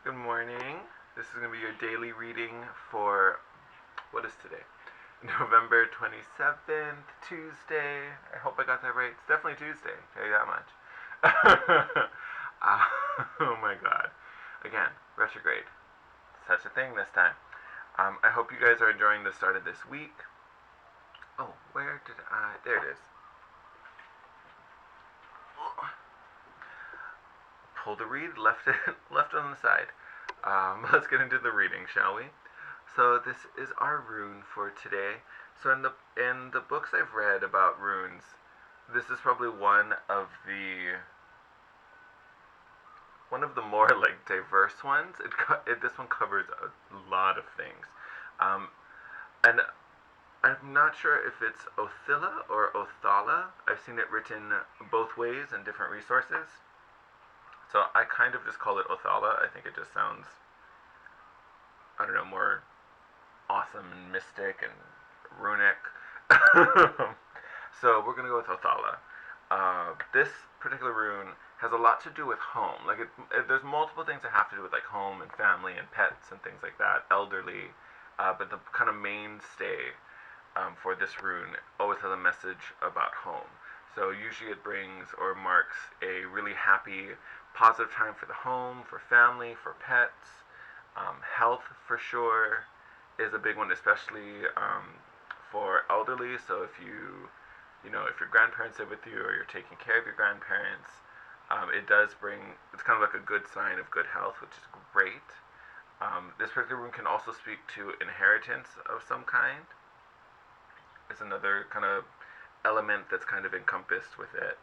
Good morning. This is going to be your daily reading for, what is today? November 27th, Tuesday. I hope I got that right. It's definitely Tuesday, I'll tell you that much. Oh my god. Again, retrograde. Such a thing this time. I hope you guys are enjoying the start of this week. Oh, where did I? There it is. Pull the read, left it, left it on the side. Let's get into the reading, shall we? So this is our rune for today. So in the books I've read about runes, this is probably one of the more like diverse ones. This one covers a lot of things, and I'm not sure if it's Othilla or Othala. I've seen it written both ways in different resources. So I kind of just call it Othala. I think it just sounds, I don't know, more awesome and mystic and runic. So we're going to go with Othala. This particular rune has a lot to do with home. There's multiple things that have to do with like home and family and pets and things like that, elderly. But the kind of mainstay for this rune always has a message about home. So usually it brings or marks a really happy, positive time for the home, for family, for pets. Health for sure is a big one, especially for elderly. So if if your grandparents live with you or you're taking care of your grandparents, it's kind of like a good sign of good health, which is great. This particular rune can also speak to inheritance of some kind. It's another kind of element that's kind of encompassed with it.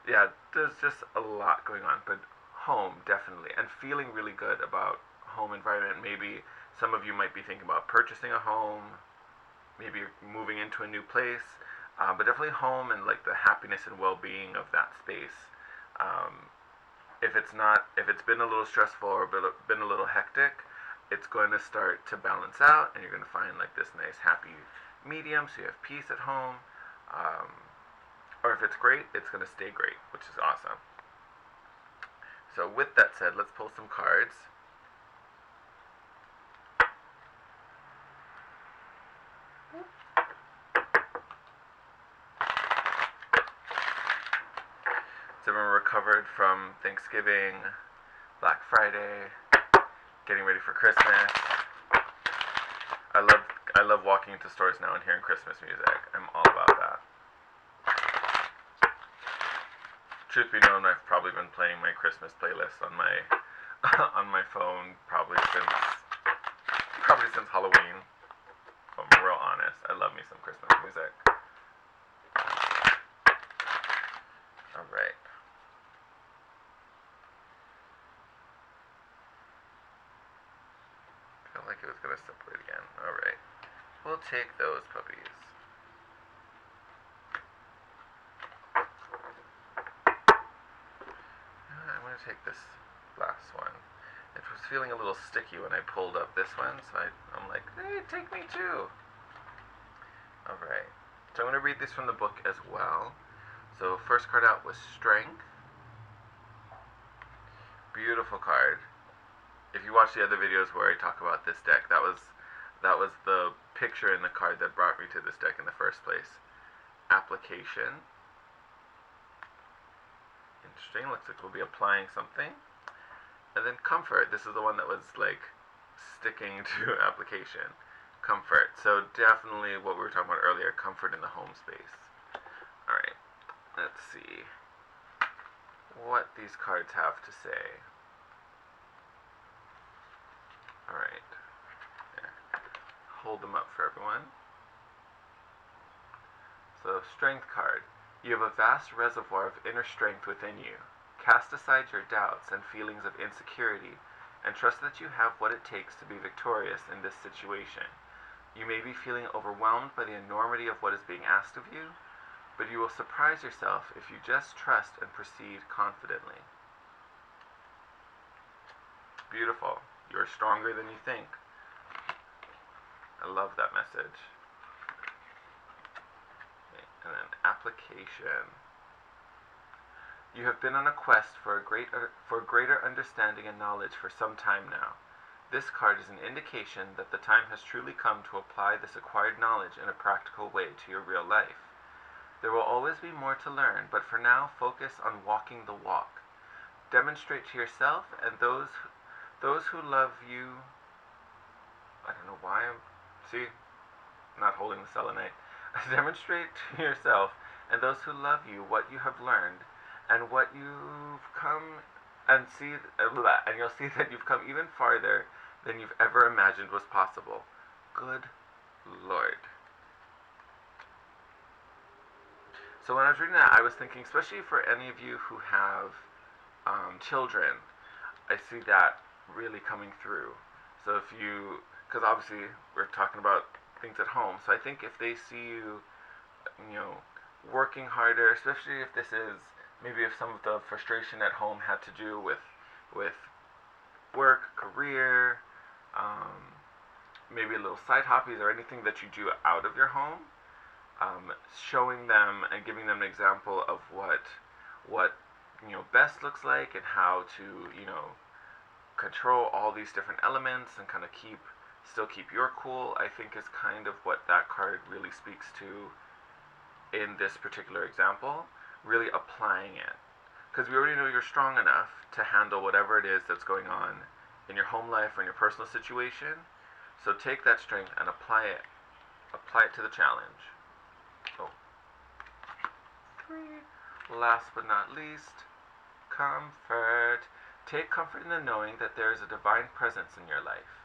Yeah, there's just a lot going on, but home, definitely, and feeling really good about home environment. Maybe some of you might be thinking about purchasing a home, maybe you're moving into a new place, but definitely home and like the happiness and well-being of that space. If it's been a little stressful or been a little hectic, it's going to start to balance out, and you're going to find like this nice happy medium, so you have peace at home. Or if it's great, it's going to stay great, which is awesome. So with that said, let's pull some cards. So everyone recovered from Thanksgiving, Black Friday, getting ready for Christmas. I love walking into stores now and hearing Christmas music. I'm all about that. Truth be known, I've probably been playing my Christmas playlist on my on my phone probably since Halloween. If I'm real honest, I love me some Christmas music. All right. Felt like it was gonna separate again. All right. We'll take those puppies. I'm going to take this last one. It was feeling a little sticky when I pulled up this one, so I'm like, hey, take me too. Alright, so I'm going to read this from the book as well. So first card out was Strength. Beautiful card. If you watch the other videos where I talk about this deck, that was the picture in the card that brought me to this deck in the first place. Application. Interesting. Looks like we'll be applying something. And then comfort. This is the one that was like sticking to application. Comfort. So definitely what we were talking about earlier, comfort in the home space. Alright. Let's see what these cards have to say. Alright. Hold them up for everyone. So, Strength card. You have a vast reservoir of inner strength within you. Cast aside your doubts and feelings of insecurity, and trust that you have what it takes to be victorious in this situation. You may be feeling overwhelmed by the enormity of what is being asked of you, but you will surprise yourself if you just trust and proceed confidently. Beautiful. You are stronger than you think. I love that message. And then application. You have been on a quest for greater understanding and knowledge for some time now. This card is an indication that the time has truly come to apply this acquired knowledge in a practical way to your real life. There will always be more to learn, but for now, focus on walking the walk. Demonstrate to yourself and those who love you. I don't know why I'm not holding the selenite. Demonstrate to yourself and those who love you what you have learned and what you've come and you'll see that you've come even farther than you've ever imagined was possible. Good Lord. So when I was reading that, I was thinking, especially for any of you who have children, I see that really coming through. So if you, because obviously we're talking about things at home, so I think if they see you, working harder, especially if this is, maybe if some of the frustration at home had to do with work, career, maybe a little side hobbies or anything that you do out of your home, showing them and giving them an example of what best looks like and how to control all these different elements and kind of still keep your cool, I think is kind of what that card really speaks to in this particular example, really applying it. Because we already know you're strong enough to handle whatever it is that's going on in your home life or in your personal situation. So take that strength and apply it. Apply it to the challenge. Oh. 3. Last but not least, comfort. Take comfort in the knowing that there is a divine presence in your life,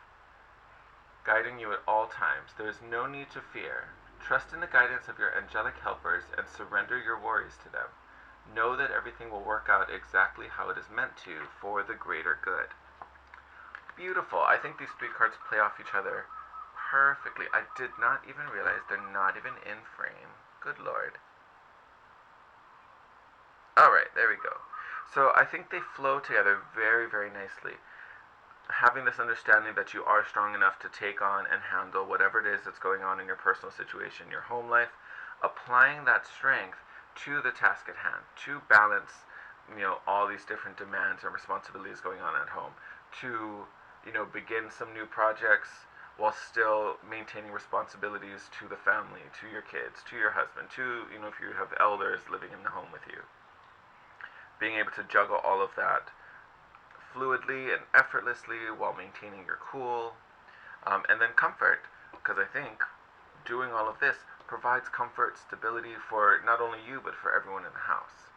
guiding you at all times. There is no need to fear. Trust in the guidance of your angelic helpers and surrender your worries to them. Know that everything will work out exactly how it is meant to for the greater good. Beautiful. I think these 3 cards play off each other perfectly. I did not even realize they're not even in frame. Good Lord. Alright, there we go. So I think they flow together very, very nicely. Having this understanding that you are strong enough to take on and handle whatever it is that's going on in your personal situation, your home life, applying that strength to the task at hand, to balance, all these different demands and responsibilities going on at home, to, begin some new projects while still maintaining responsibilities to the family, to your kids, to your husband, to, if you have elders living in the home with you. Being able to juggle all of that fluidly and effortlessly while maintaining your cool. And then comfort, because I think doing all of this provides comfort, stability for not only you, but for everyone in the house.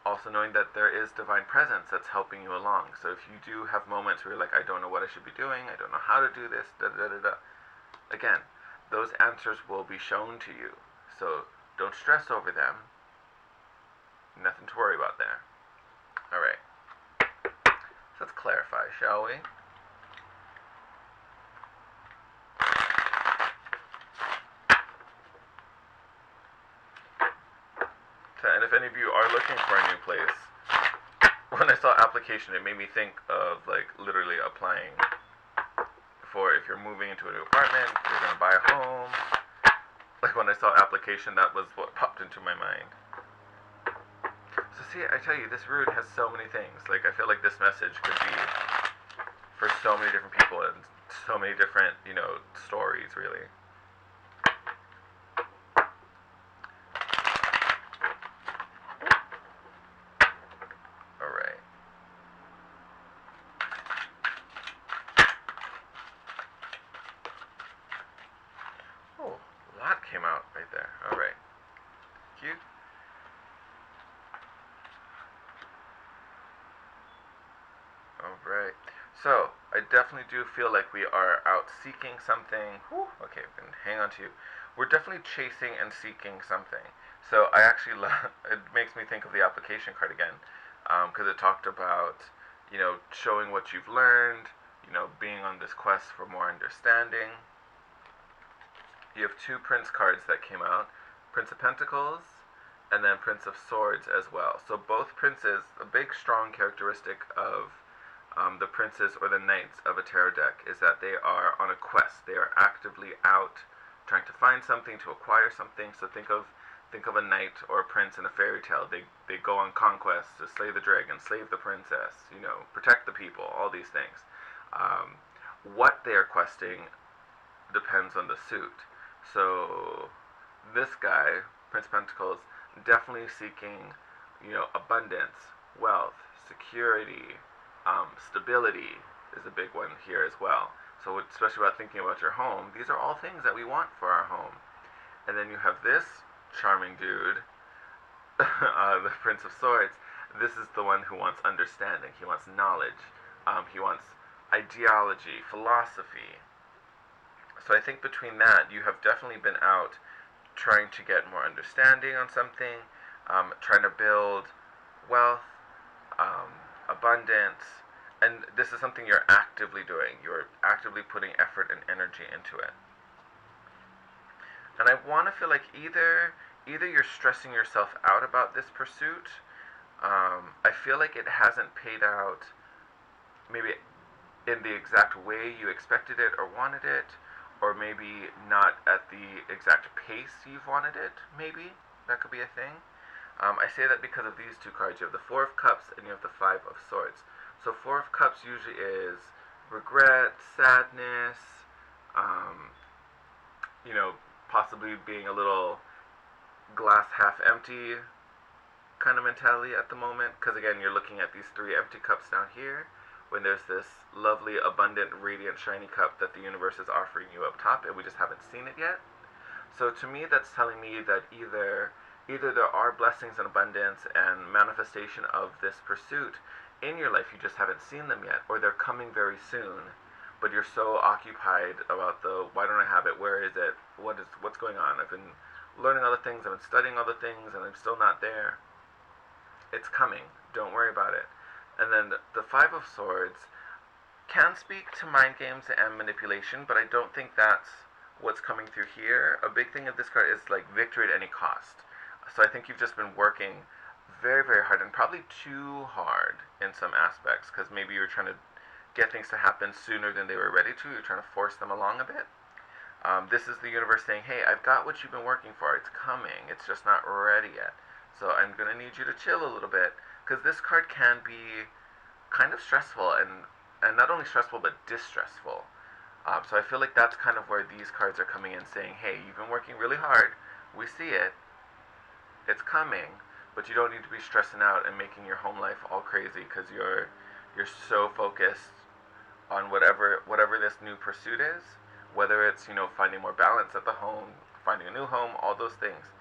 Also knowing that there is divine presence that's helping you along. So if you do have moments where you're like, I don't know what I should be doing, I don't know how to do this, again, those answers will be shown to you. So don't stress over them. Nothing to worry about there. Alright. So let's clarify, shall we? And if any of you are looking for a new place, when I saw application, it made me think of literally applying for if you're moving into a new apartment, you're going to buy a home. When I saw application, that was what popped into my mind. So see, I tell you, this rune has so many things. I feel like this message could be for so many different people and so many different, stories, really. Alright. Oh, a lot came out right there. Alright. Cute. Alright, so I definitely do feel like we are out seeking something. Whew, okay, hang on to you. We're definitely chasing and seeking something. So I actually it makes me think of the application card again, because it talked about, showing what you've learned, being on this quest for more understanding. You have 2 Prince cards that came out, Prince of Pentacles, and then Prince of Swords as well. So both princes, a big strong characteristic of the princes or the knights of a tarot deck is that they are on a quest. They are actively out trying to find something, to acquire something. So think of think of a knight or a prince in a fairy tale. They go on conquest to slay the dragon, save the princess, protect the people, all these things. What they are questing depends on the suit. So this guy, Prince of Pentacles, definitely seeking, abundance, wealth, security, stability is a big one here as well. So especially about thinking about your home, these are all things that we want for our home. And then you have this charming dude, the Prince of Swords. This is the one who wants understanding. He wants knowledge. He wants ideology, philosophy. So I think between that, you have definitely been out trying to get more understanding on something, trying to build wealth, abundance, and this is something you're actively doing. You're actively putting effort and energy into it. And I want to feel like either you're stressing yourself out about this pursuit. I feel like it hasn't paid out maybe in the exact way you expected it or wanted it, or maybe not at the exact pace you've wanted it. Maybe that could be a thing. I say that because of these two cards. You have the Four of Cups and you have the Five of Swords. So Four of Cups usually is regret, sadness, possibly being a little glass half empty kind of mentality at the moment. Because again, you're looking at these three empty cups down here, when there's this lovely, abundant, radiant, shiny cup that the universe is offering you up top, and we just haven't seen it yet. So to me, that's telling me that either there are blessings and abundance and manifestation of this pursuit in your life, you just haven't seen them yet, or they're coming very soon, but you're so occupied about the, why don't I have it, where is it, what's going on, I've been learning other things, I've been studying other things, and I'm still not there. It's coming, don't worry about it. And then the Five of Swords can speak to mind games and manipulation, but I don't think that's what's coming through here. A big thing of this card is like victory at any cost. So I think you've just been working very, very hard, and probably too hard in some aspects, because maybe you're trying to get things to happen sooner than they were ready to. You're trying to force them along a bit. This is the universe saying, hey, I've got what you've been working for. It's coming. It's just not ready yet. So I'm going to need you to chill a little bit, because this card can be kind of stressful, and not only stressful, but distressful. So I feel like that's kind of where these cards are coming in, saying, hey, you've been working really hard. We see it. It's coming, but you don't need to be stressing out and making your home life all crazy because you're so focused on whatever this new pursuit is, whether it's finding more balance at the home, finding a new home, all those things.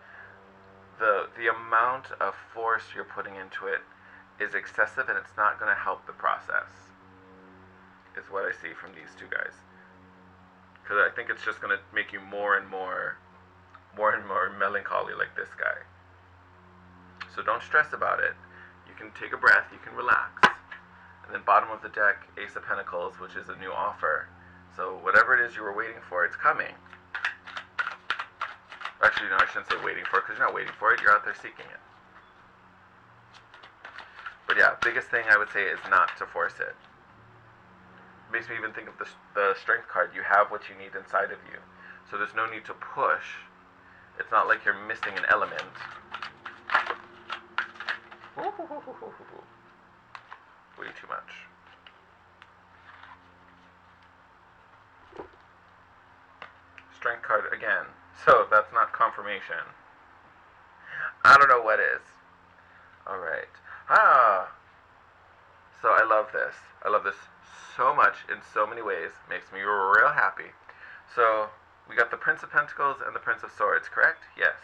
The amount of force you're putting into it is excessive, and it's not going to help the process, is what I see from these two guys. Because I think it's just going to make you more and more melancholy like this guy. So don't stress about it. You can take a breath, you can relax. And then bottom of the deck, Ace of Pentacles, which is a new offer. So whatever it is you were waiting for, it's coming. Actually, no, I shouldn't say waiting for it, because you're not waiting for it, you're out there seeking it. But yeah, biggest thing I would say is not to force it. Makes me even think of the Strength card. You have what you need inside of you. So there's no need to push. It's not like you're missing an element. Way too much. Strength card again. So that's not confirmation. I don't know what is. Alright. So I love this. I love this so much in so many ways. Makes me real happy. So we got the Prince of Pentacles and the Prince of Swords, correct? Yes.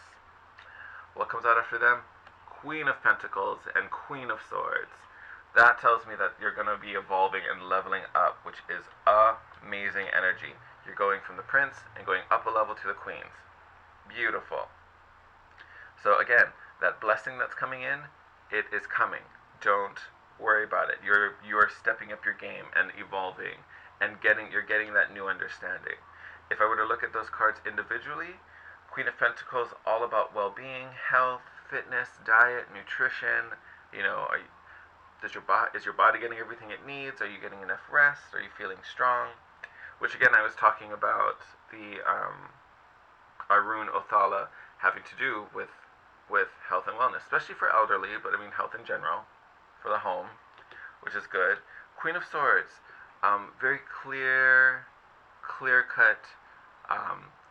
What comes out after them? Queen of Pentacles and Queen of Swords. That tells me that you're going to be evolving and leveling up, which is amazing energy. You're going from the Prince and going up a level to the Queens. Beautiful. So again, that blessing that's coming in, it is coming. Don't worry about it. You are stepping up your game and evolving, and you're getting that new understanding. If I were to look at those cards individually, Queen of Pentacles, all about well-being, health, fitness, diet, nutrition. Is your body getting everything it needs? Are you getting enough rest? Are you feeling strong? Which again, I was talking about the Arun Othala having to do with with health and wellness, especially for elderly, but I mean health in general, for the home, which is good. Queen of Swords, very clear cut,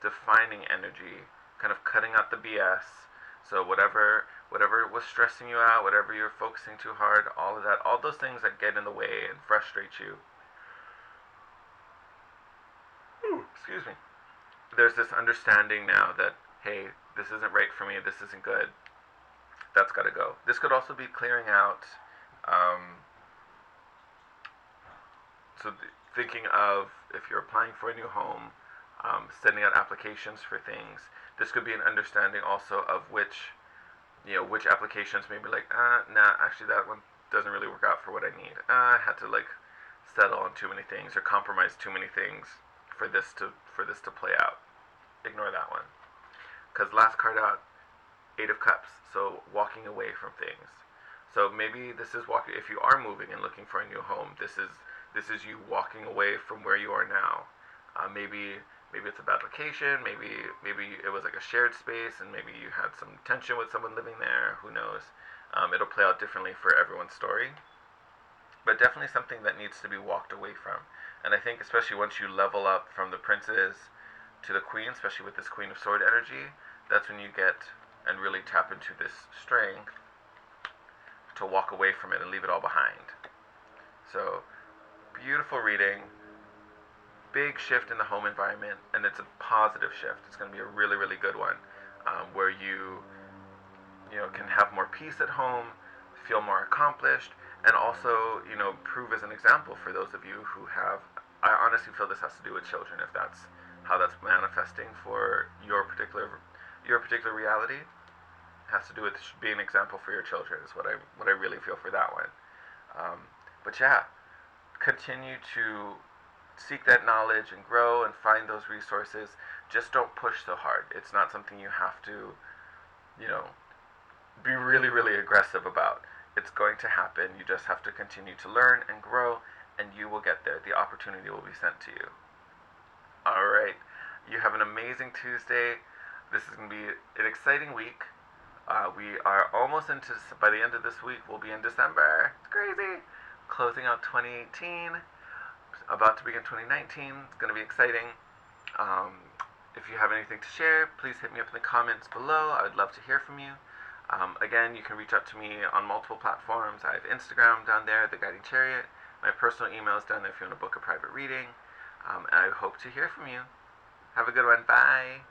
defining energy, kind of cutting out the BS. So whatever was stressing you out, whatever you're focusing too hard, all of that, all those things that get in the way and frustrate you. Ooh, excuse me. There's this understanding now that, hey, this isn't right for me, this isn't good. That's got to go. This could also be clearing out. So thinking of if you're applying for a new home, sending out applications for things. This could be an understanding also of which applications maybe like, nah, actually that one doesn't really work out for what I need. I had to like settle on too many things or compromise too many things for this to play out. Ignore that one. Because last card out, Eight of Cups. So walking away from things. So maybe this is walking. If you are moving and looking for a new home, this is you walking away from where you are now. Maybe it's a bad location. Maybe it was like a shared space, and maybe you had some tension with someone living there. Who knows? It'll play out differently for everyone's story. But definitely something that needs to be walked away from. And I think especially once you level up from the Princess to the Queen, especially with this Queen of Sword energy, that's when you get and really tap into this strength to walk away from it and leave it all behind. So, beautiful reading. Big shift in the home environment, and it's a positive shift. It's going to be a really, really good one, where you can have more peace at home, feel more accomplished, and also prove as an example for those of you who have. I honestly feel this has to do with children, if that's how that's manifesting for your particular reality. It has to do with being an example for your children. Is what I really feel for that one. But yeah, continue to seek that knowledge and grow and find those resources. Just don't push so hard. It's not something you have to, be really, really aggressive about. It's going to happen. You just have to continue to learn and grow, and you will get there. The opportunity will be sent to you. All right. You have an amazing Tuesday. This is going to be an exciting week. We are almost by the end of this week, we'll be in December. It's crazy. Closing out 2018. About to begin 2019. It's going to be exciting. If you have anything to share, please hit me up in the comments below. I would love to hear from you. Again, you can reach out to me on multiple platforms. I have Instagram down there, The Guiding Chariot. My personal email is down there if you want to book a private reading. And I hope to hear from you. Have a good one. Bye.